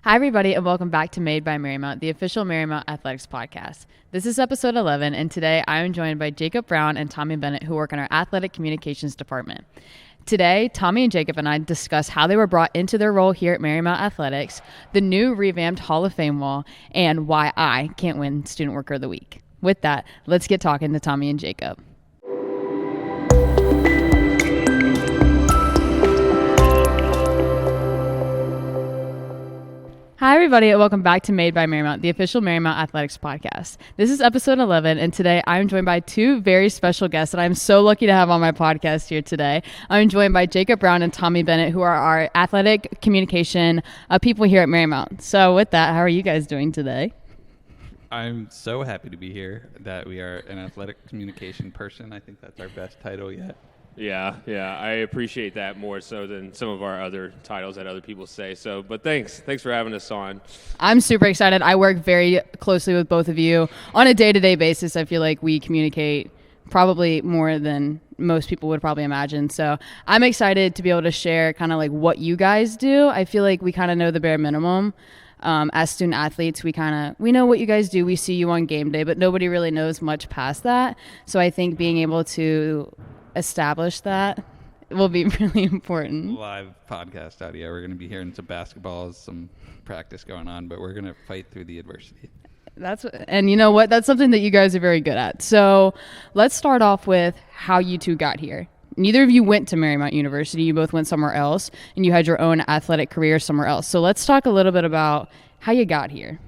Hi, everybody, and welcome back to Made by Marymount, the official Marymount Athletics podcast. This is episode 11, and today I am joined by Jacob Brown and Tommy Bennett, who work in our athletic communications department. Today, Tommy and Jacob and I discuss how they were brought into their role here at Marymount Athletics, the new revamped Hall of Fame wall, and why I can't win Student Worker of the Week. With that, let's get talking to Tommy and Jacob. Hi, everybody, and welcome back to Made by Marymount, the official Marymount Athletics podcast. This is episode 11, and today I'm joined by two very special guests that I'm so lucky to have on my podcast here today. I'm joined by Jacob Brown and Tommy Bennett, who are our athletic communication people here at Marymount. So with that, how are you guys doing today? I'm so happy to be here, that we are an athletic communication person. I think that's our best title yet. Yeah, I appreciate that more so than some of our other titles that other people say. So, but thanks for having us on. I'm super excited. I work very closely with both of you on a day-to-day basis. I feel like we communicate probably more than most people would probably imagine. So I'm excited to be able to share kind of like what you guys do. I feel like we kind of know the bare minimum. As student athletes, we know what you guys do. We see you on game day, but nobody really knows much past that. So I think being able to establish that will be really important. Live podcast audio. We're going to be hearing some basketballs, some practice going on, but we're going to fight through the adversity. And you know what? That's something that you guys are very good at. So let's start off with how you two got here. Neither of you went to Marymount University. You both went somewhere else, and you had your own athletic career somewhere else. So let's talk a little bit about how you got here.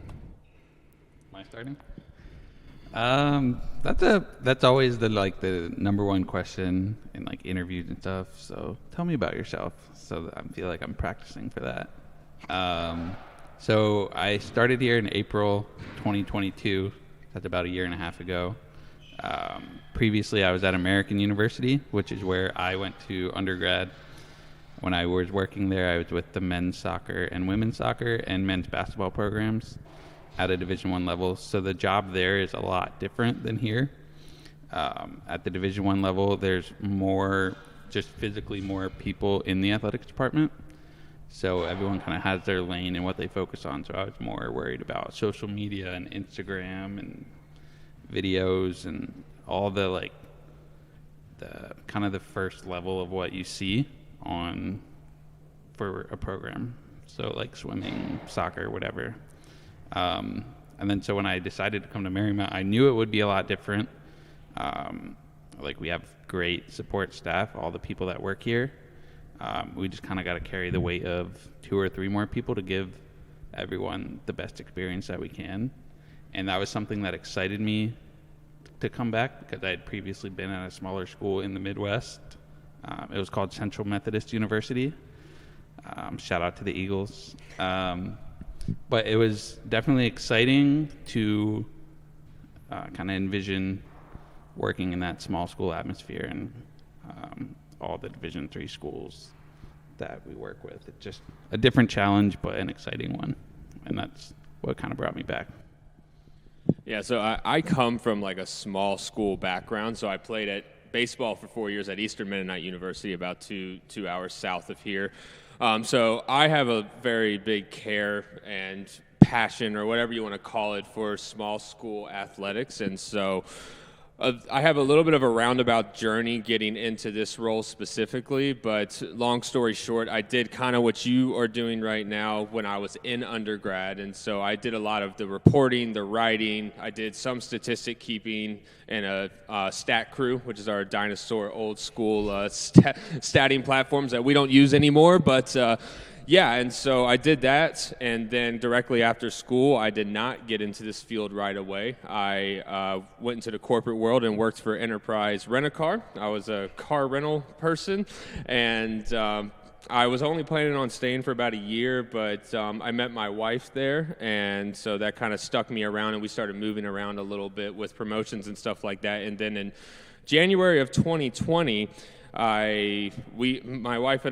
Am I starting? That's always the number one question in like interviews and stuff. So tell me about yourself. So I feel like I'm practicing for that. So I started here in April 2022. That's about a year and a half ago. Previously, I was at American University, which is where I went to undergrad. When I was working there, I was with the men's soccer and women's soccer and men's basketball programs at a Division I level. So the job there is a lot different than here. At the Division I level, there's just physically more people in the athletics department. So everyone kind of has their lane and what they focus on. So I was more worried about social media and Instagram and videos and all the kind of the first level of what you see for a program. So like swimming, soccer, whatever. And then so when I decided to come to Marymount, I knew it would be a lot different. We have great support staff, all the people that work here. We just kind of got to carry the weight of 2 or 3 more people to give everyone the best experience that we can. And that was something that excited me to come back because I had previously been at a smaller school in the Midwest. It was called Central Methodist University. Shout out to the Eagles. But it was definitely exciting to kind of envision working in that small school atmosphere and all the Division III schools that we work with. It's just a different challenge, but an exciting one. And that's what kind of brought me back. Yeah, so I come from like a small school background. So I played at baseball for 4 years at Eastern Mennonite University, about two hours south of here. So I have a very big care and passion, or whatever you want to call it, for small school athletics. And so I have a little bit of a roundabout journey getting into this role specifically, but long story short, I did kind of what you are doing right now when I was in undergrad. And so I did a lot of the reporting, the writing. I did some statistic keeping and a stat crew, which is our dinosaur old school statting platforms that we don't use anymore. But yeah, and so I did that, and then directly after school, I did not get into this field right away. I went into the corporate world and worked for Enterprise Rent-A-Car. I was a car rental person, and I was only planning on staying for about a year, but I met my wife there, and so that kind of stuck me around, and we started moving around a little bit with promotions and stuff like that. And then in January of 2020, my wife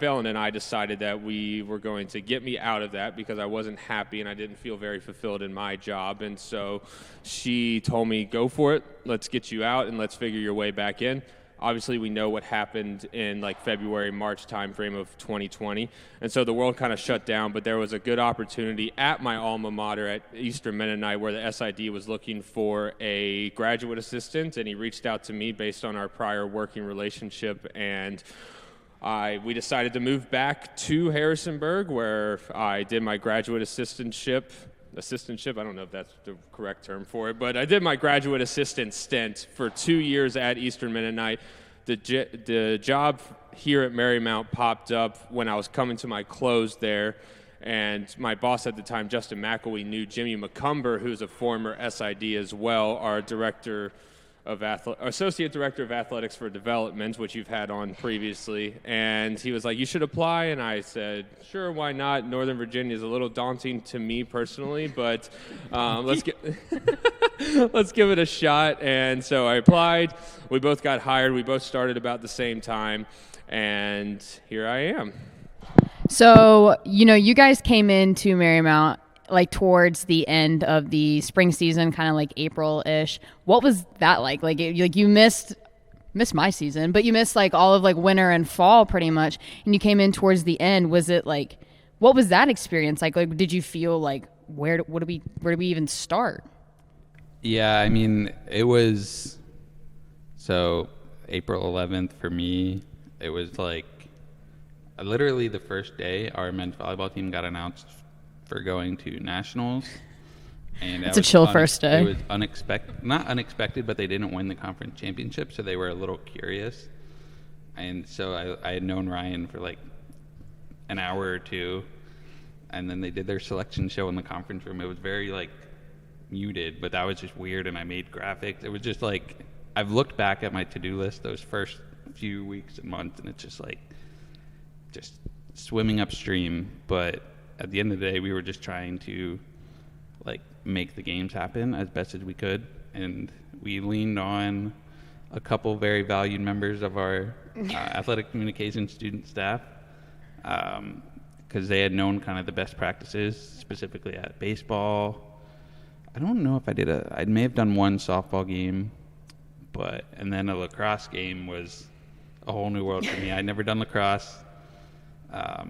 Ellen and I decided that we were going to get me out of that because I wasn't happy and I didn't feel very fulfilled in my job. And so she told me, go for it. Let's get you out and let's figure your way back in. obviously we know what happened in like February, March timeframe of 2020. And so the world kind of shut down, but there was a good opportunity at my alma mater at Eastern Mennonite where the SID was looking for a graduate assistant, and he reached out to me based on our prior working relationship, and we decided to move back to Harrisonburg, where I did my graduate assistantship, I don't know if that's the correct term for it, but I did my graduate assistant stint for 2 years at Eastern Mennonite. The job here at Marymount popped up when I was coming to my close there, and my boss at the time, Justin McElwee, knew Jimmy McCumber, who's a former SID as well, our Associate Director of Athletics for Development, which you've had on previously, and he was like, "You should apply," and I said, "Sure, why not?" Northern Virginia is a little daunting to me personally, but let's give it a shot. And so I applied. We both got hired. We both started about the same time, and here I am. So, you guys came into Marymount like towards the end of the spring season, kind of like April-ish. What was that like? Like you missed my season, but you missed like all of like winter and fall pretty much, and you came in towards the end. Was it like, what was that experience like? Like, did you feel like where do we even start? Yeah, I mean, it was so April 11th for me. It was like literally the first day our men's volleyball team got announced for going to nationals, and it's a chill first day. It was not unexpected, but they didn't win the conference championship, so they were a little curious. And so I had known Ryan for like an hour or two, and then they did their selection show in the conference room. It was very like muted, but that was just weird, and I made graphics. It was just like, I've looked back at my to-do list those first few weeks and months, and it's just like just swimming upstream. But at the end of the day, we were just trying to like make the games happen as best as we could, and we leaned on a couple very valued members of our athletic communication student staff, because they had known kind of the best practices, specifically at baseball. I don't know if I may have done one softball game, and then a lacrosse game was a whole new world for me. I'd never done lacrosse.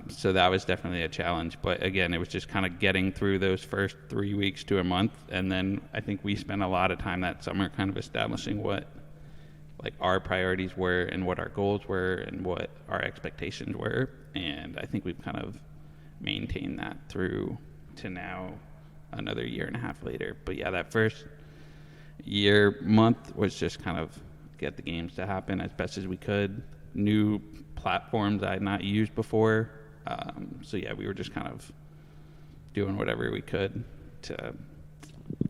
So that was definitely a challenge. But again, it was just kind of getting through those first 3 weeks to a month. And then I think we spent a lot of time that summer kind of establishing what like our priorities were and what our goals were and what our expectations were. And I think we've kind of maintained that through to now, another year and a half later. But yeah, that first month was just kind of get the games to happen as best as we could. New platforms I had not used before. So yeah, we were just kind of doing whatever we could to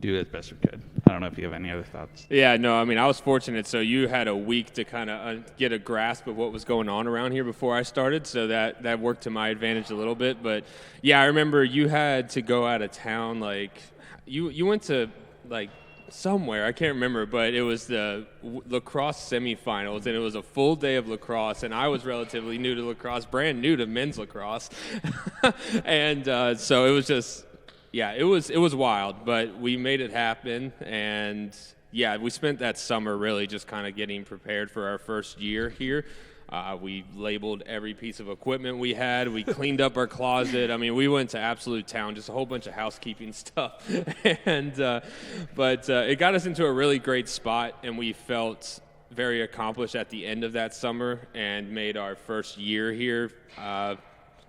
do as best we could. I don't know if you have any other thoughts. Yeah, no, I mean, I was fortunate. So you had a week to kind of get a grasp of what was going on around here before I started. So that worked to my advantage a little bit. But yeah, I remember you had to go out of town. Like you went to like somewhere, I can't remember, but it was the lacrosse semifinals, and it was a full day of lacrosse, and I was relatively new to lacrosse, brand new to men's lacrosse. And so it was just, yeah, it was wild, but we made it happen. And yeah, we spent that summer really just kind of getting prepared for our first year here. We labeled every piece of equipment we had. We cleaned up our closet. I mean, we went to absolute town, just a whole bunch of housekeeping stuff. But it got us into a really great spot, and we felt very accomplished at the end of that summer and made our first year here.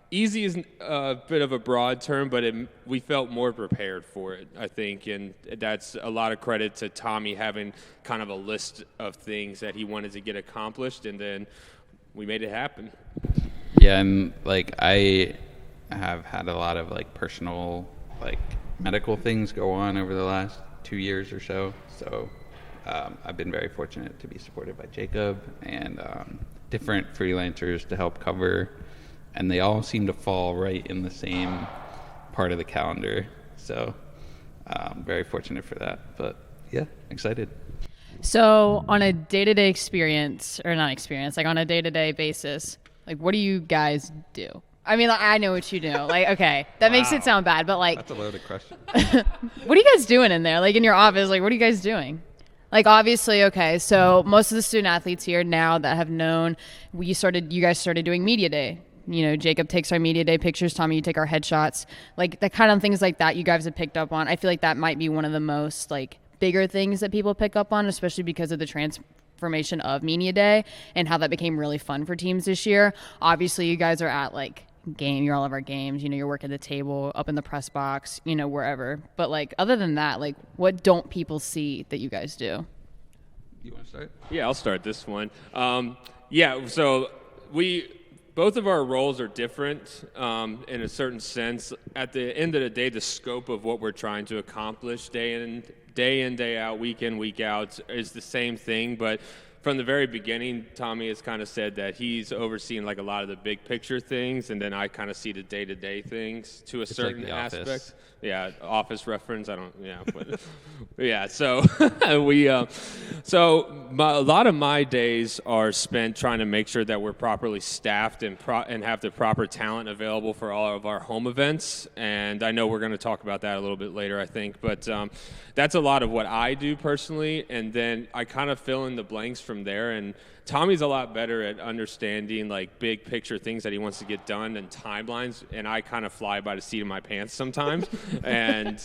Easy is a bit of a broad term, but we felt more prepared for it, I think, and that's a lot of credit to Tommy having kind of a list of things that he wanted to get accomplished, and then we made it happen. Yeah, and like I have had a lot of like personal like medical things go on over the last 2 years or so. So I've been very fortunate to be supported by Jacob and different freelancers to help cover, and they all seem to fall right in the same part of the calendar. So very fortunate for that. But yeah, excited. So on a day-to-day like on a day-to-day basis, like what do you guys do? I mean, like, I know what you do. Like, okay, that makes it sound bad, but like, that's a loaded question. what are you guys doing in there? Like in your office, like what are you guys doing? Like, obviously, okay, so most of the student athletes here now that have known, you guys started doing media day. You know, Jacob takes our media day pictures, Tommy, you take our headshots. Like, the kind of things like that you guys have picked up on. I feel like that might be one of the most, like, bigger things that people pick up on, especially because of the transformation of media day and how that became really fun for teams this year. Obviously, you guys are at, like, you're all of our games, you know, you're working the table, up in the press box, you know, wherever. But, like, other than that, like, what don't people see that you guys do? You want to start? Yeah, I'll start this one. So both of our roles are different in a certain sense. At the end of the day, the scope of what we're trying to accomplish day in, day out, week in, week out is the same thing, but from the very beginning, Tommy has kind of said that he's overseeing like a lot of the big picture things, and then I kind of see the day-to-day things to a certain like The aspect. Office. Yeah, Office reference. I don't. Yeah, but yeah. So a lot of my days are spent trying to make sure that we're properly staffed and have the proper talent available for all of our home events. And I know we're going to talk about that a little bit later, I think. But that's a lot of what I do personally, and then I kind of fill in the blanks from there. And Tommy's a lot better at understanding like big picture things that he wants to get done and timelines, and I kind of fly by the seat of my pants sometimes. And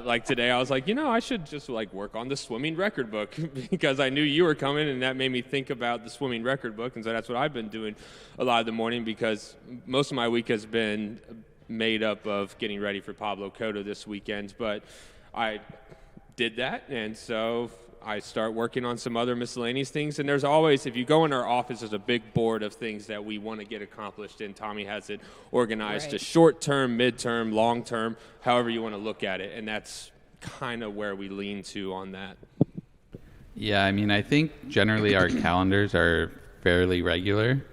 like today, I was like, I should just like work on the swimming record book because I knew you were coming, and that made me think about the swimming record book. And so that's what I've been doing a lot of the morning, because most of my week has been made up of getting ready for Pablo Cotto this weekend. But I did that, and so I start working on some other miscellaneous things. And there's always, if you go in our office, there's a big board of things that we want to get accomplished, and Tommy has it organized to short-term, mid-term, long-term, however you want to look at it. And that's kind of where we lean to on that. Yeah, I mean, I think generally our calendars are fairly regular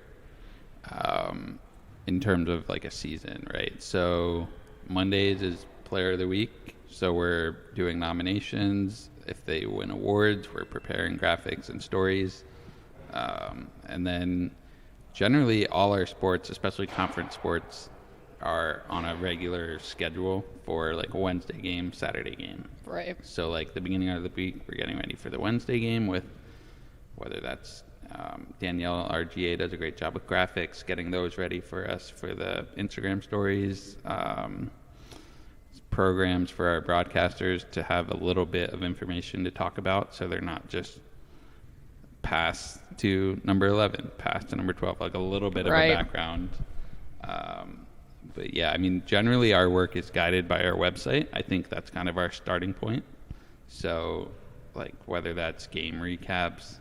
in terms of like a season, right? So Mondays is Player of the Week, so we're doing nominations. If they win awards, we're preparing graphics and stories. And then generally all our sports, especially conference sports, are on a regular schedule for like a Wednesday game, Saturday game. Right. So like the beginning of the week, we're getting ready for the Wednesday game with whether that's Danielle, our GA, does a great job with graphics, getting those ready for us for the Instagram stories, programs for our broadcasters to have a little bit of information to talk about, so they're not just pass to number 11, pass to number 12, like a little bit of a background. But yeah, I mean, generally our work is guided by our website. I think that's kind of our starting point. So like whether that's game recaps,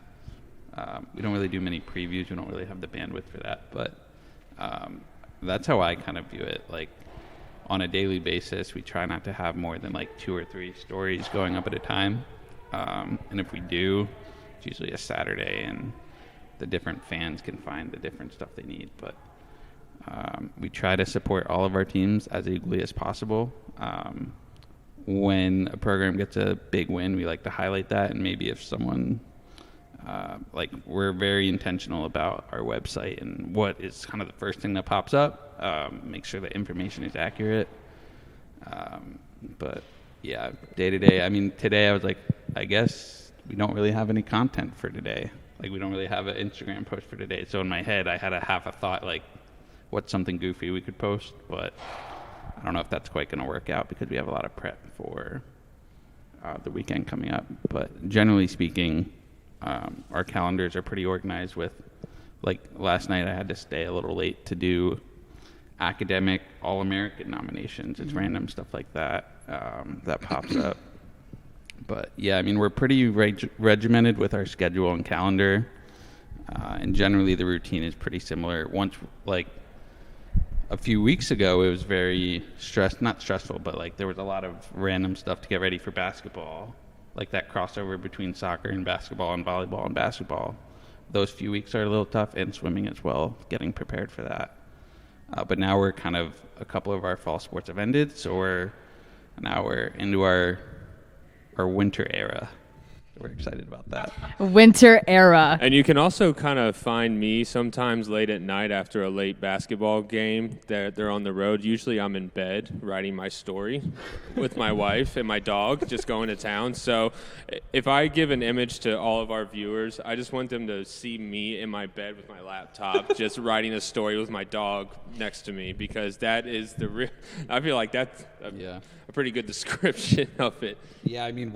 we don't really do many previews. We don't really have the bandwidth for that, but that's how I kind of view it. Like on a daily basis, we try not to have more than like 2 or 3 stories going up at a time. And if we do, it's usually a Saturday, and the different fans can find the different stuff they need. But we try to support all of our teams as equally as possible. When a program gets a big win, we like to highlight that, and maybe if someone we're very intentional about our website and what is kind of the first thing that pops up. Make sure the information is accurate. But yeah, day to day. I mean, today I was like, I guess we don't really have any content for today. Like we don't really have an Instagram post for today. So in my head, I had half a thought, like, what's something goofy we could post? But I don't know if that's quite going to work out because we have a lot of prep for the weekend coming up. But generally speaking, our calendars are pretty organized with, like last night I had to stay a little late to do academic All-American nominations. It's random stuff like that that pops up. But yeah, I mean, we're pretty regimented with our schedule and calendar. And generally the routine is pretty similar. Once, like a few weeks ago, it was very not stressful, but like there was a lot of random stuff to get ready for basketball. Like that crossover between soccer and basketball and volleyball and basketball. Those few weeks are a little tough, and swimming as well, getting prepared for that. But now we're kind of, a couple of our fall sports have ended, so we're into our winter era. we're excited about that. Winter era. And you can also kind of find me sometimes late at night after a late basketball game that they're on the road. Usually I'm in bed writing my story with my wife and my dog, just going to town. So if I give an image to all of our viewers, I just want them to see me in my bed with my laptop, just writing a story with my dog next to me, because that is the real, I feel like that's a pretty good description of it. Yeah, I mean,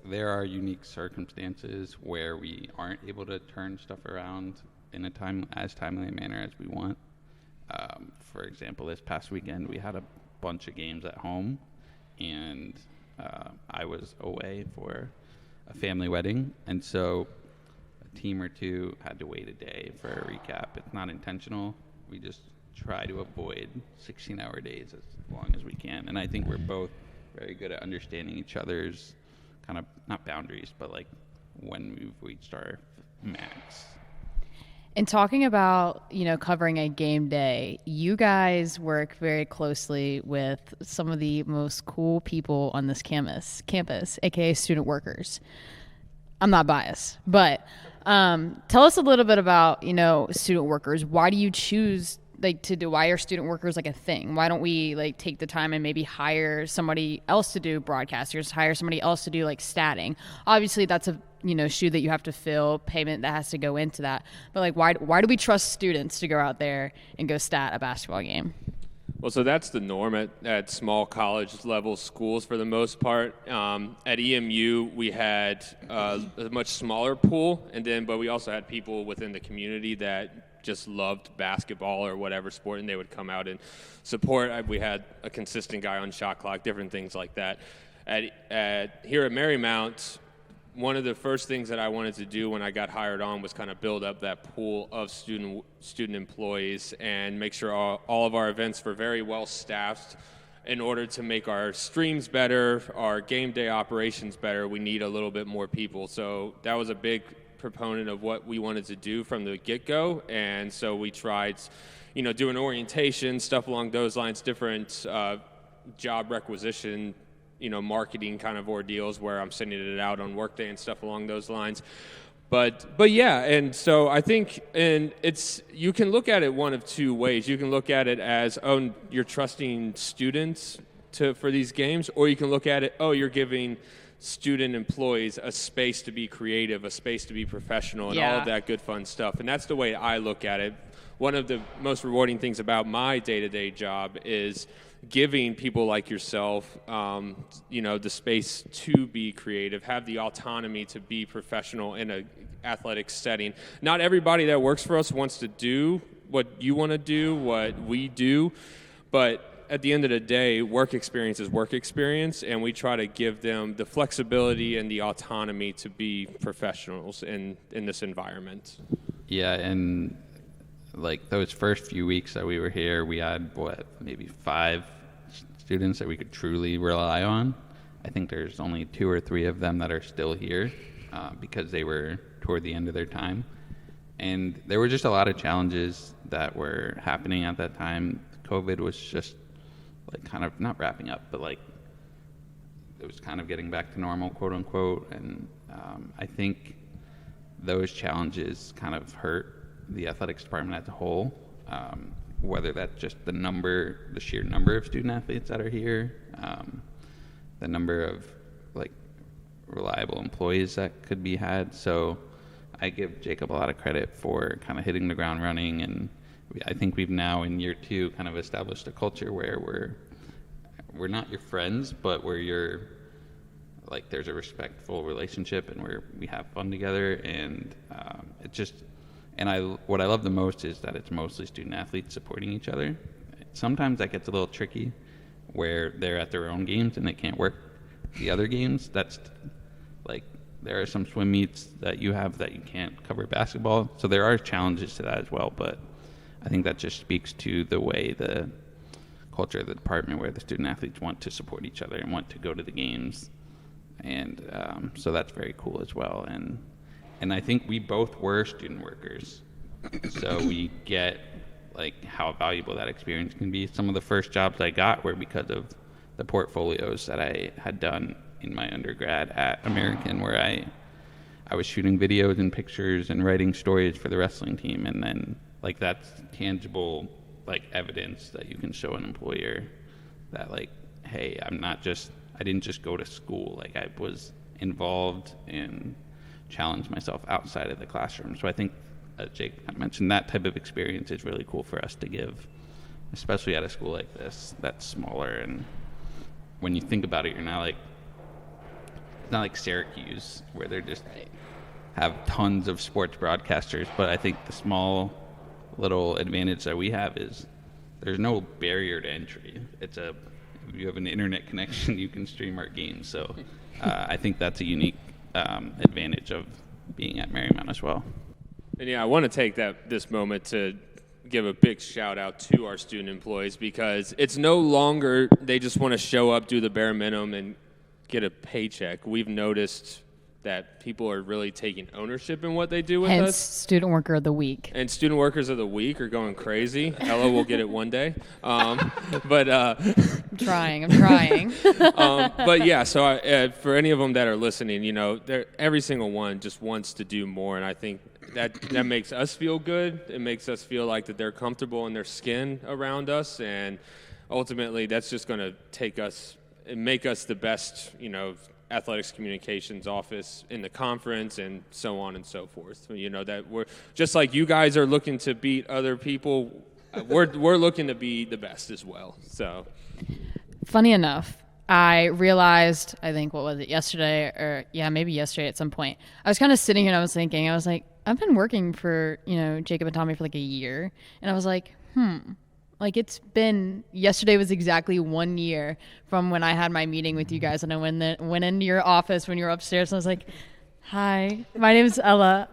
there are unique circumstances where we aren't able to turn stuff around in as timely a manner as we want. For example, this past weekend we had a bunch of games at home, and I was away for a family wedding, and so a team or two had to wait a day for a recap. It's not intentional. We just try to avoid 16-hour days as long as we can, and I think we're both very good at understanding each other's kind of, not boundaries, but like when we've reached our max. And talking about, covering a game day, you guys work very closely with some of the most cool people on this campus, aka student workers. I'm not biased, but tell us a little bit about, student workers. Why do you choose why are student workers like a thing? Why don't we take the time and maybe hire somebody else to do broadcasters, hire somebody else to do statting? Obviously that's a shoe that you have to fill, payment that has to go into that. But why do we trust students to go out there and go stat a basketball game? Well, so that's the norm at small college level schools for the most part. At EMU, we had a much smaller pool, but we also had people within the community that just loved basketball or whatever sport, and they would come out and support. We had a consistent guy on shot clock, different things like that. Here at Marymount, one of the first things that I wanted to do when I got hired on was kind of build up that pool of student employees and make sure all of our events were very well staffed. In order to make our streams better, our game day operations better, we need a little bit more people. So that was a big proponent of what we wanted to do from the get-go, and so we tried doing orientation, stuff along those lines, different job requisition, marketing kind of ordeals where I'm sending it out on Workday and stuff along those lines. But yeah, and so I think, and you can look at it one of two ways. You can look at it as, you're trusting students for these games, or you can look at it, you're giving student employees a space to be creative, a space to be professional, and all of that good fun stuff. And that's the way I look at it. One of the most rewarding things about my day-to-day job is giving people like yourself, the space to be creative, have the autonomy to be professional in an athletic setting. Not everybody that works for us wants to do what you want to do, what we do, but at the end of the day, work experience is work experience, and we try to give them the flexibility and the autonomy to be professionals in this environment. Yeah, and those first few weeks that we were here, we had maybe 5 students that we could truly rely on. I think there's only 2 or 3 of them that are still here because they were toward the end of their time. And there were just a lot of challenges that were happening at that time. COVID was just kind of not wrapping up, but it was kind of getting back to normal, quote unquote. And I think those challenges kind of hurt the athletics department as a whole, whether that's just the sheer number of student athletes that are here, the number of reliable employees that could be had. So I give Jacob a lot of credit for kind of hitting the ground running, and I think we've now in year 2 kind of established a culture where we're not your friends, but we're your there's a respectful relationship, and we have fun together, and what I love the most is that it's mostly student athletes supporting each other. Sometimes that gets a little tricky where they're at their own games and they can't work the other games. That's there are some swim meets that you have that you can't cover basketball, so there are challenges to that as well, but I think that just speaks to the way the culture of the department, where the student athletes want to support each other and want to go to the games, and so that's very cool as well. And I think we both were student workers, so we get how valuable that experience can be. Some of the first jobs I got were because of the portfolios that I had done in my undergrad at American, where I was shooting videos and pictures and writing stories for the wrestling team, and then like that's tangible like evidence that you can show an employer that like, hey, I didn't just go to school, like I was involved and challenged myself outside of the classroom. So I think Jake kind of mentioned that type of experience is really cool for us to give, especially at a school like this that's smaller. And when you think about it, it's not like Syracuse where they're just have tons of sports broadcasters. But I think the small little advantage that we have is there's no barrier to entry. If you have an internet connection, you can stream our games. So I think that's a unique advantage of being at Marymount as well. And yeah, I want to take this moment to give a big shout out to our student employees, because it's no longer they just want to show up, do the bare minimum, and get a paycheck. We've noticed that people are really taking ownership in what they do with Hence, us. Student Worker of the Week. And Student Workers of the Week are going crazy. Ella will get it one day. I'm trying. But yeah, so for any of them that are listening, every single one just wants to do more, and I think that makes us feel good. It makes us feel like that they're comfortable in their skin around us, and ultimately that's just going to make us the best, athletics communications office in the conference, and so on and so forth. That we're just like you guys are looking to beat other people, we're looking to be the best as well. So funny enough, I realized, I think, what was it, yesterday, or maybe yesterday at some point, I was kind of sitting here and I was thinking, I was like, I've been working for, Jacob and Tommy for like a year. And I was like, like yesterday was exactly 1 year from when I had my meeting with you guys. And I went into your office when you were upstairs. And I was like, hi, my name is Ella.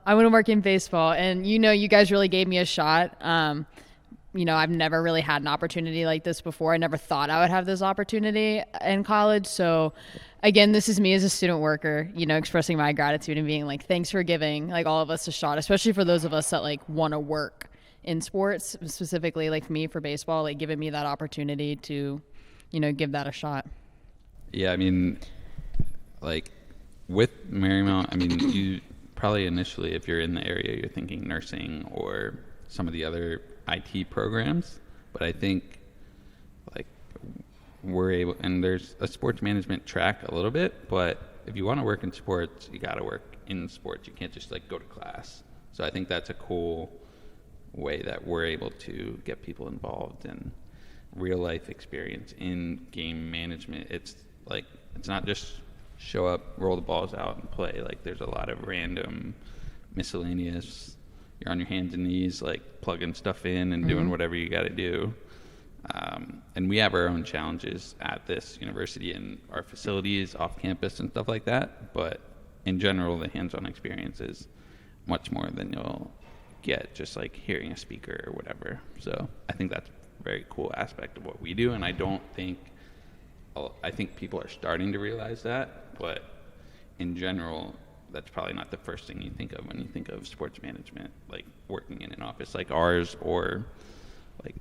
I want to work in baseball. And, you guys really gave me a shot. I've never really had an opportunity like this before. I never thought I would have this opportunity in college. So again, this is me as a student worker, expressing my gratitude and being like, thanks for giving like all of us a shot, especially for those of us that like want to work in sports, specifically like me for baseball, like giving me that opportunity to, give that a shot. Yeah. I mean, like with Marymount, you probably initially, if you're in the area, you're thinking nursing or some of the other IT programs, but I think like we're able, and there's a sports management track a little bit, but if you want to work in sports, you got to work in sports. You can't just like go to class. So I think that's a cool way that we're able to get people involved in real life experience in game management. It's not just show up, roll the balls out and play. Like there's a lot of random miscellaneous, you're on your hands and knees, like plugging stuff in and doing whatever you got to do. And we have our own challenges at this university and our facilities off campus and stuff like that. But in general, the hands-on experience is much more than you'll get just like hearing a speaker or whatever. So I think that's a very cool aspect of what we do. And I think people are starting to realize that, but in general, that's probably not the first thing you think of when you think of sports management, like working in an office like ours or like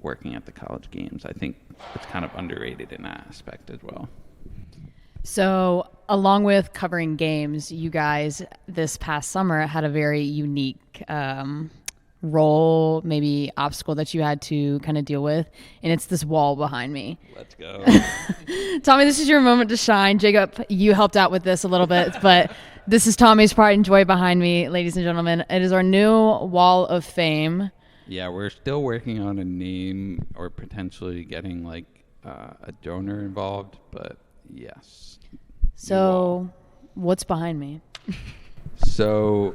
working at the college games. I think it's kind of underrated in that aspect as well. So along with covering games, you guys this past summer had a very unique role, maybe obstacle that you had to kind of deal with, and it's this wall behind me. Let's go. Tommy, this is your moment to shine. Jacob, you helped out with this a little bit, but this is Tommy's pride and joy behind me, ladies and gentlemen. It is our new wall of fame. Yeah, we're still working on a name or potentially getting like a donor involved, but yes. So what's behind me? So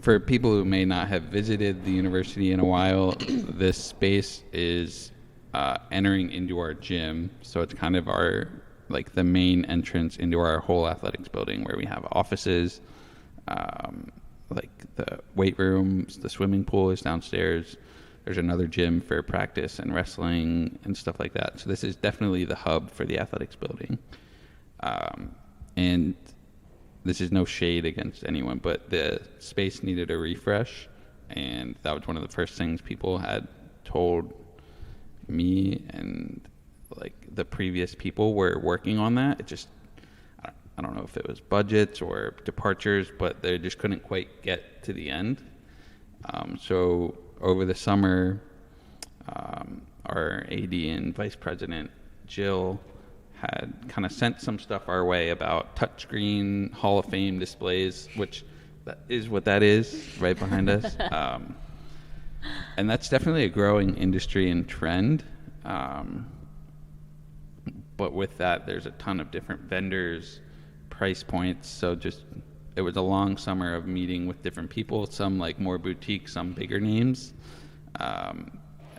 for people who may not have visited the university in a while, this space is entering into our gym. So it's kind of our, like the main entrance into our whole athletics building where we have offices, like the weight rooms, the swimming pool is downstairs. There's another gym for practice and wrestling and stuff like that. So this is definitely the hub for the athletics building. And this is no shade against anyone, but the space needed a refresh, and that was one of the first things people had told me, and like the previous people were working on that. It just if it was budgets or departures, but they just couldn't quite get to the end. So over the summer, our AD and vice president, Jill, had kind of sent some stuff our way about touchscreen Hall of Fame displays, which that is what that is right behind us. And that's definitely a growing industry and trend. But with that, there's a ton of different vendors, price points. So it was a long summer of meeting with different people, some like more boutique, some bigger names.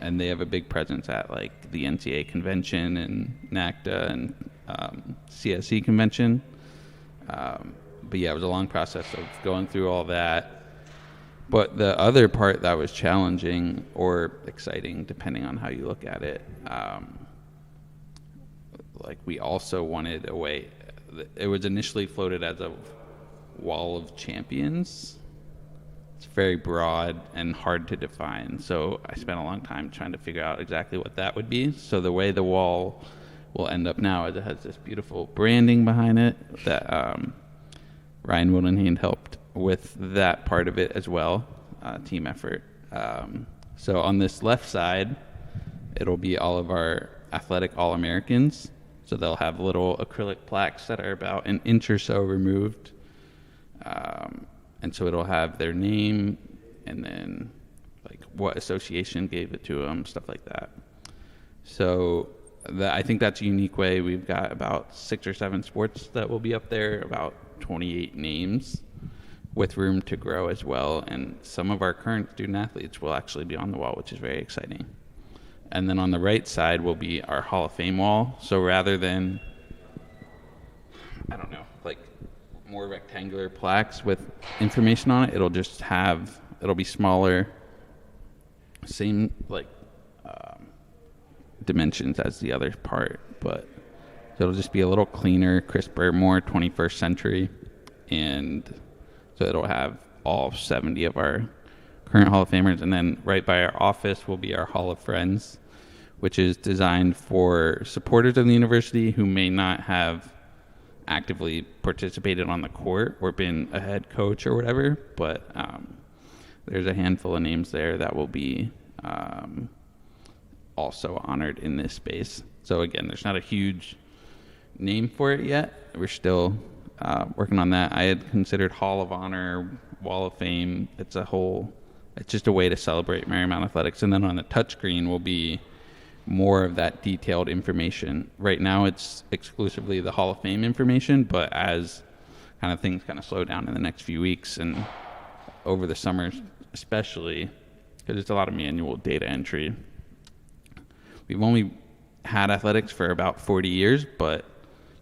And they have a big presence at like the NCAA convention and NACDA and CSE convention. But yeah, it was a long process of going through all that. But the other part that was challenging or exciting, depending on how you look at it, like we also wanted a way. It was initially floated as a wall of champions. It's very broad and hard to define. So I spent a long time trying to figure out exactly what that would be. So the way the wall will end up now is it has this beautiful branding behind it that Ryan Wildenhain helped with that part of it as well, team effort. So on this left side, it'll be all of our athletic All-Americans. So they'll have little acrylic plaques that are about an inch or so removed. And so it'll have their name and then like what association gave it to them, stuff like that. So I think that's a unique way. We've got about 6 or 7 sports that will be up there, about 28 names with room to grow as well. And some of our current student athletes will actually be on the wall, which is very exciting. And then on the right side will be our Hall of Fame wall. So rather than, I don't know, like more rectangular plaques with information on it, it'll be smaller, same like dimensions as the other part, but it'll just be a little cleaner, crisper, more 21st century. And so it'll have all 70 of our current Hall of Famers. And then right by our office will be our Hall of Friends, which is designed for supporters of the university who may not have actively participated on the court or been a head coach or whatever, but there's a handful of names there that will be also honored in this space. So again, there's not a huge name for it yet. We're still working on that. I had considered Hall of Honor, Wall of Fame. It's just a way to celebrate Marymount athletics. And then on the touchscreen will be more of that detailed information. Right now it's exclusively the Hall of Fame information, but as kind of things kind of slow down in the next few weeks and over the summer especially, because it's a lot of manual data entry. We've only had athletics for about 40 years, but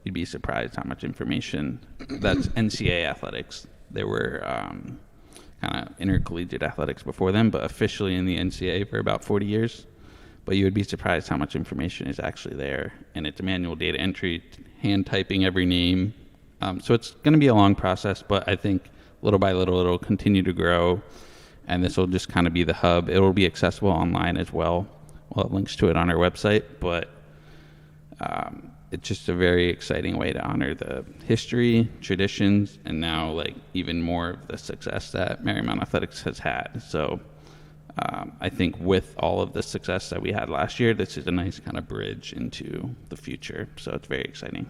you'd be surprised how much information. That's NCAA athletics. There were kind of intercollegiate athletics before them, but officially in the NCAA for about 40 years. But you would be surprised how much information is actually there. And it's manual data entry, hand typing every name. So it's going to be a long process, but I think little by little it'll continue to grow. And this will just kind of be the hub. It will be accessible online as well. Well, it links to it on our website, but it's just a very exciting way to honor the history, traditions, and now like even more of the success that Marymount Athletics has had. So I think with all of the success that we had last year, this is a nice kind of bridge into the future. So it's very exciting.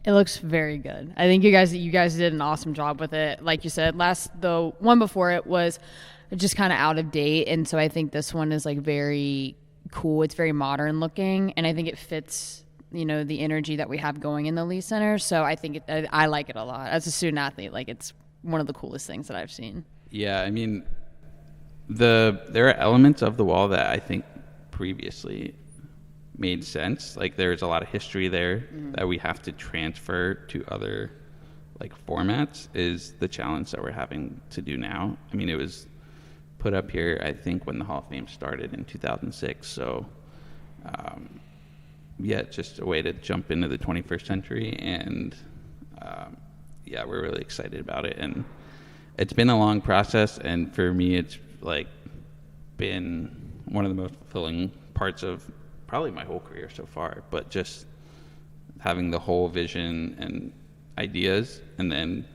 It looks very good. I think you guys did an awesome job with it. Like you said, the one before it was just kind of out of date, and so I think this one is like very cool. It's very modern looking, and I think it fits, the energy that we have going in the Lee Center. So I think I like it a lot. As a student athlete, like it's one of the coolest things that I've seen. Yeah, I mean, there are elements of the wall that I think previously made sense. Like there's a lot of history there that we have to transfer to other like formats is the challenge that we're having to do now. I mean, it was put up here, I think, when the Hall of Fame started in 2006. So, it's just a way to jump into the 21st century. And, we're really excited about it. And it's been a long process. And for me, it's like been one of the most fulfilling parts of probably my whole career so far. But just having the whole vision and ideas. And then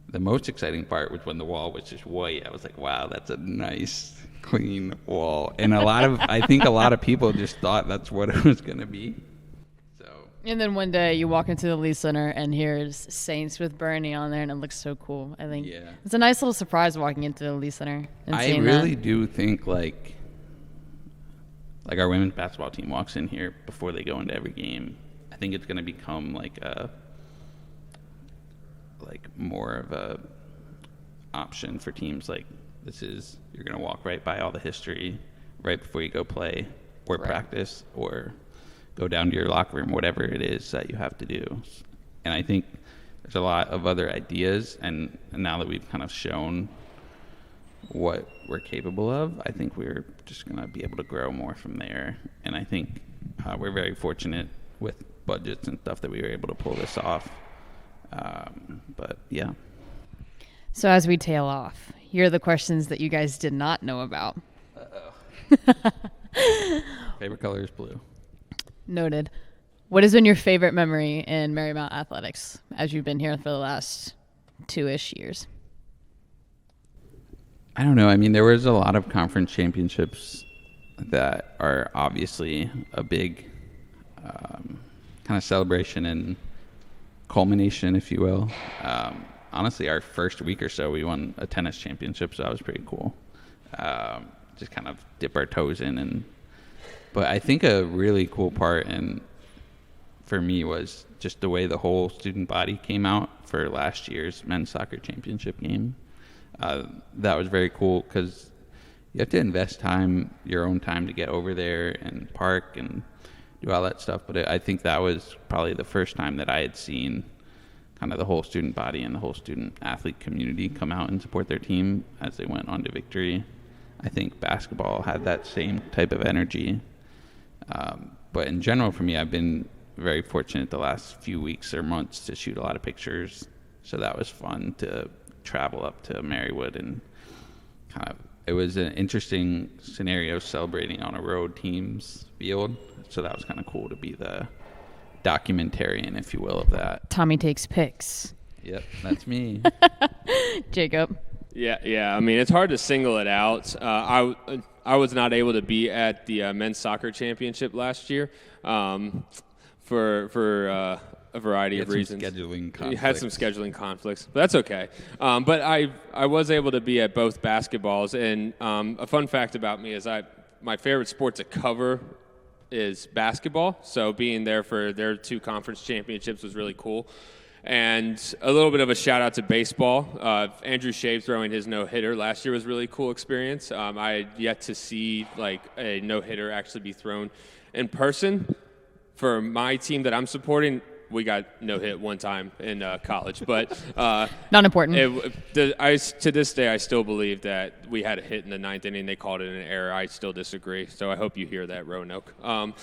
the most exciting part was when the wall was just white. I was like, wow, that's a nice, clean wall. And I think a lot of people just thought that's what it was going to be. And then one day you walk into the Lee Center and here's Saints with Bernie on there, and it looks so cool. I think it's a nice little surprise walking into the Lee Center and seeing that. I really do think like our women's basketball team walks in here before they go into every game. I think it's going to become like more of a option for teams. Like you're going to walk right by all the history right before you go play or practice or go down to your locker room, whatever it is that you have to do. And I think there's a lot of other ideas, and now that we've kind of shown what we're capable of, I think we're just going to be able to grow more from there. And I think we're very fortunate with budgets and stuff that we were able to pull this off. But yeah. So as we tail off, here are the questions that you guys did not know about. Favorite color is blue. Noted. What has been your favorite memory in Marymount athletics as you've been here for the last 2-ish years? I don't know. I mean, there was a lot of conference championships that are obviously a big kind of celebration and culmination, if you will. Honestly, our first week or so, we won a tennis championship, so that was pretty cool. Just kind of dip our toes in. But I think a really cool part for me was just the way the whole student body came out for last year's men's soccer championship game. That was very cool because you have to invest your own time to get over there and park and do all that stuff. But I think that was probably the first time that I had seen kind of the whole student body and the whole student athlete community come out and support their team as they went on to victory. I think basketball had that same type of energy. But in general, for me, I've been very fortunate the last few weeks or months to shoot a lot of pictures. So that was fun to travel up to Marywood and it was an interesting scenario celebrating on a road team's field. So that was kind of cool to be the documentarian, if you will, of that. Tommy takes pics. Yep, that's me. Jacob. Yeah. I mean, it's hard to single it out. I was not able to be at the men's soccer championship last year for a variety of reasons. Had some scheduling conflicts, but that's okay. But I was able to be at both basketballs, and a fun fact about me is my favorite sport to cover is basketball. So being there for their 2 conference championships was really cool. And a little bit of a shout out to baseball. Andrew Shave throwing his no-hitter last year was a really cool experience. I had yet to see like a no-hitter actually be thrown in person. For my team that I'm supporting, we got no-hit one time in college, but not important. To this day, I still believe that we had a hit in the 9th inning. They called it an error. I still disagree. So I hope you hear that, Roanoke. The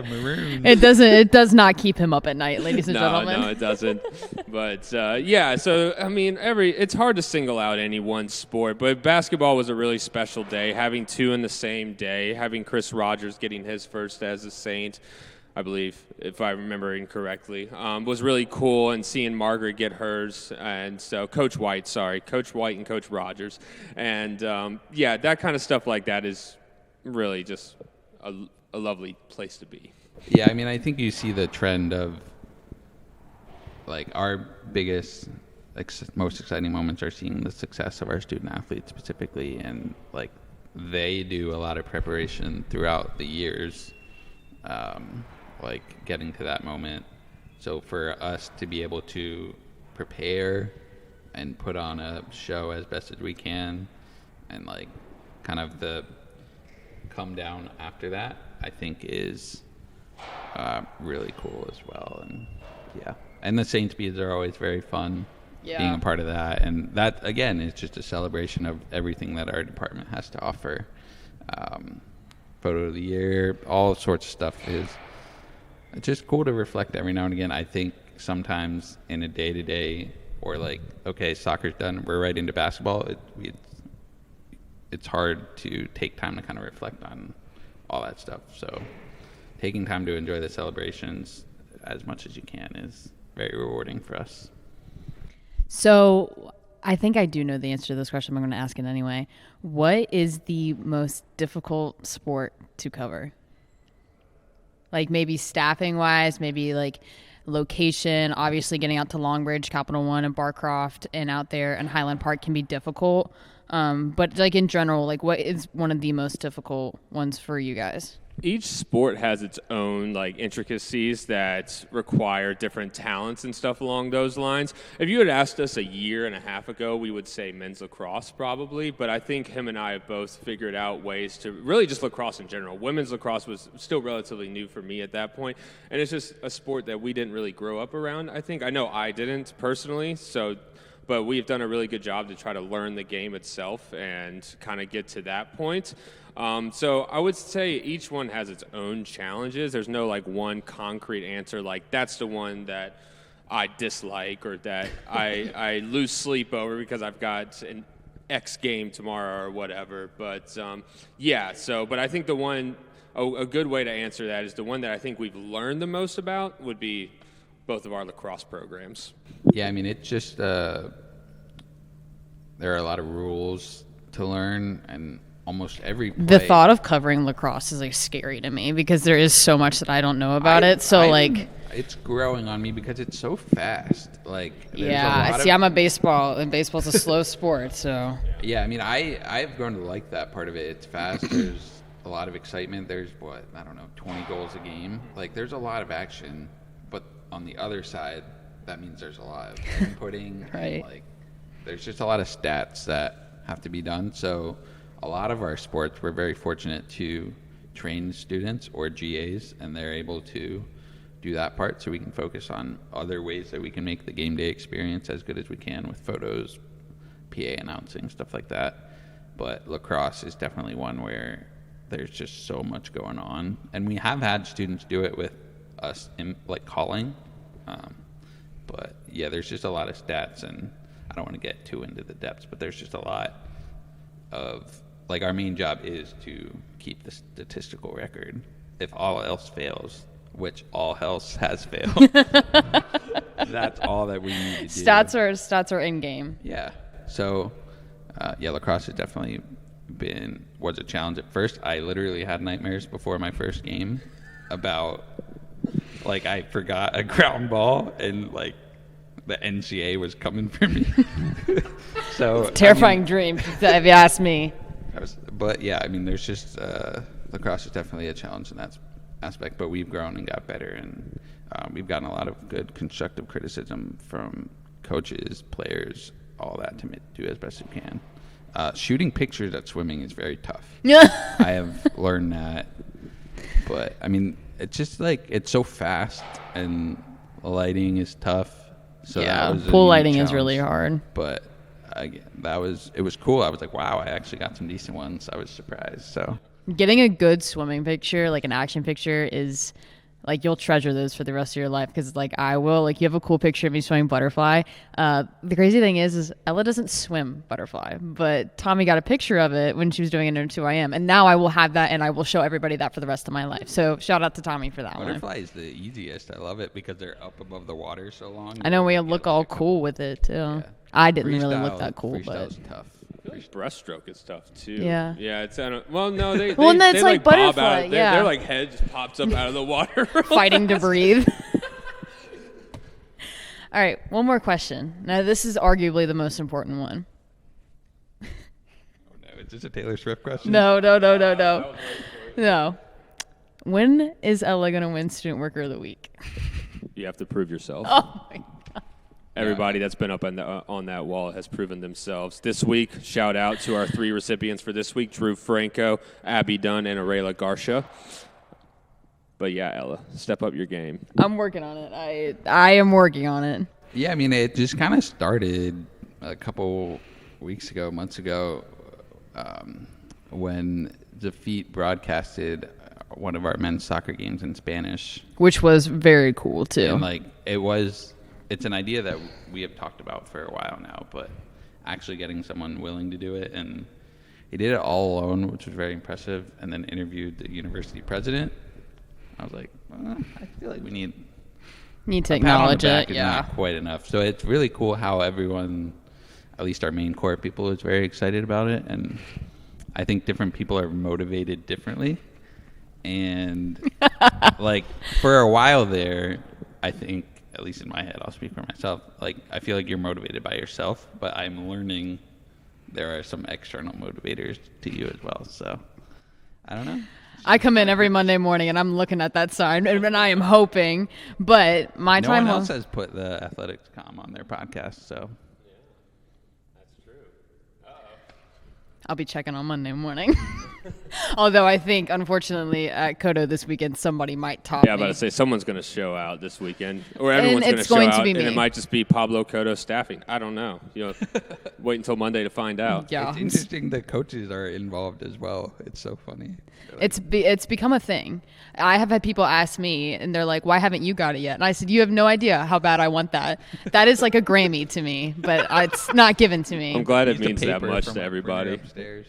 maroon. It does not keep him up at night, ladies and gentlemen. No, it doesn't. But yeah, so I mean, it's hard to single out any one sport, but basketball was a really special day. Having 2 in the same day, having Chris Rogers getting his first as a Saint, I believe, if I'm remembering correctly, was really cool, and seeing Margaret get hers, and so Coach White and Coach Rogers, and yeah, that kind of stuff like that is really just a lovely place to be. Yeah, I mean, I think you see the trend of like our biggest, most exciting moments are seeing the success of our student athletes specifically, and like they do a lot of preparation throughout the years, like getting to that moment. So for us to be able to prepare and put on a show as best as we can, and like kind of the come down after that, I think is really cool as well. And yeah, and the Saints beads are always very fun. Yeah. Being a part of that, and that again is just a celebration of everything that our department has to offer. Photo of the year, all sorts of stuff is just cool to reflect every now and again. I think sometimes in a day-to-day, or like, okay, soccer's done, we're right into basketball, it's hard to take time to kind of reflect on all that stuff. So taking time to enjoy the celebrations as much as you can is very rewarding for us. So I think I do know the answer to this question, but I'm going to ask it anyway. What is the most difficult sport to cover? Like maybe staffing wise, maybe like location. Obviously getting out to Longbridge, Capital One, and Barcroft and out there and Highland Park can be difficult. But like in general, like what is one of the most difficult ones for you guys? Each sport has its own like intricacies that require different talents and stuff along those lines. If you had asked us a year and a half ago, we would say men's lacrosse probably, but I think him and I have both figured out ways to really just lacrosse in general. Women's lacrosse was still relatively new for me at that point, and it's just a sport that we didn't really grow up around. I know I didn't personally, but we've done a really good job to try to learn the game itself and kind of get to that point. So I would say each one has its own challenges. There's no like one concrete answer, like that's the one that I dislike or that I lose sleep over because I've got an X game tomorrow or whatever. But but I think a good way to answer that is the one that I think we've learned the most about would be both of our lacrosse programs. Yeah, I mean, it's just there are a lot of rules to learn, and almost every play. The thought of covering lacrosse is like scary to me because there is so much that I don't know about it. So it's growing on me because it's so fast. Like I'm a baseball, and baseball's a slow sport. So yeah, I mean, I've grown to like that part of it. It's fast. There's a lot of excitement. There's 20 goals a game. Like there's a lot of action, but on the other side, that means there's a lot of inputting. Right. Like there's just a lot of stats that have to be done. So a lot of our sports, we're very fortunate to train students or GAs, and they're able to do that part so we can focus on other ways that we can make the game day experience as good as we can with photos, PA announcing, stuff like that. But lacrosse is definitely one where there's just so much going on. And we have had students do it with us in like calling. But yeah, there's just a lot of stats, and I don't want to get too into the depths, but there's just a lot of, like, our main job is to keep the statistical record. If all else fails, which all else has failed, that's all that we need to do. Stats are in game. Yeah. So, lacrosse has definitely was a challenge at first. I literally had nightmares before my first game about, like, I forgot a ground ball and, like, the NCAA was coming for me. So it's a terrifying dream, if you ask me. But yeah, I mean, there's just lacrosse is definitely a challenge in that aspect. But we've grown and got better, and we've gotten a lot of good constructive criticism from coaches, players, all that to do as best we can. Shooting pictures at swimming is very tough. I have learned that, but I mean, it's just like it's so fast, and lighting is tough. So yeah, pool lighting is really hard. But it was cool. I was like, wow, I actually got some decent ones. I was surprised. So getting a good swimming picture, like an action picture, is like you'll treasure those for the rest of your life, because like I will. Like, you have a cool picture of me swimming butterfly. The crazy thing is Ella doesn't swim butterfly, but Tommy got a picture of it when she was doing it in 2IM, and now I will have that, and I will show everybody that for the rest of my life. So shout out to Tommy for that butterfly one. Is the easiest. I love it because they're up above the water so long. I know we look all cool with it too. Yeah. I didn't really look that cool, freestyle's but tough. Like breaststroke is tough too. Yeah. Yeah, it's well, no, they it's like bob butterfly. out. Yeah. Their like head just pops up out of the water, fighting to breathe. All right, one more question. Now, this is arguably the most important one. Oh no, is this a Taylor Swift question? No. When is Ella gonna win Student Worker of the Week? You have to prove yourself. Oh my God. Everybody that's been up on that wall has proven themselves. This week, shout out to our 3 recipients for this week: Drew Franco, Abby Dunn, and Arela Garcia. But yeah, Ella, step up your game. I'm working on it. I am working on it. Yeah, I mean, it just kind of started a couple months ago, when Defeat broadcasted one of our men's soccer games in Spanish, which was very cool too. And like it's an idea that we have talked about for a while now, but actually getting someone willing to do it, and he did it all alone, which was very impressive, and then interviewed the university president, I was like, I feel like we need Need to a pat on the acknowledge back it. is Yeah. not quite enough. So it's really cool how everyone, at least our main core people, is very excited about it. And I think different people are motivated differently. And like for a while there, I think, at least in my head, I'll speak for myself, like I feel like you're motivated by yourself, but I'm learning there are some external motivators to you as well. So I don't know. I come in every Monday morning and I'm looking at that sign and I am hoping, but my No time one will. else has put the athletics.com on their podcast, so That's true. I'll be checking on Monday morning. Although I think, unfortunately, at Kodo this weekend, somebody might top Yeah, I'm about me. to say someone's going to show out this weekend, or everyone's And going to it's show going to out, be and me. it might just be Pablo Cotto staffing. I don't know. Wait until Monday to find out. Yeah. it's interesting that coaches are involved as well. It's so funny. It's become a thing. I have had people ask me, and they're like, "Why haven't you got it yet?" And I said, "You have no idea how bad I want that. That is like a Grammy to me, but it's not given to me." I'm glad it Use the means that paper much from to a printer everybody. upstairs.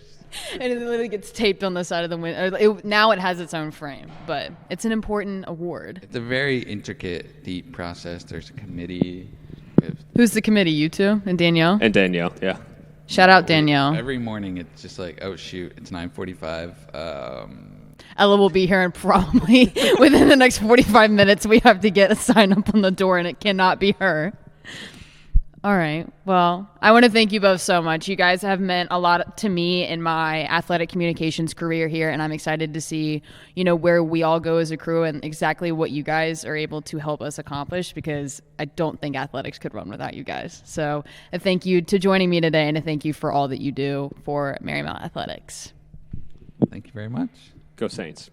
And it literally gets taped on the side of the window. Now it has its own frame, but it's an important award. It's a very intricate, deep process. There's a committee. Who's the committee? You two and Danielle. And Danielle, yeah. Shout out Danielle. Every morning, it's just like, oh shoot, it's 9:45. Ella will be here, and probably within the next 45 minutes, we have to get a sign up on the door, and it cannot be her. All right. Well, I want to thank you both so much. You guys have meant a lot to me in my athletic communications career here, and I'm excited to see, where we all go as a crew and exactly what you guys are able to help us accomplish, because I don't think athletics could run without you guys. So a thank you to joining me today, and a thank you for all that you do for Marymount Athletics. Thank you very much. Go Saints.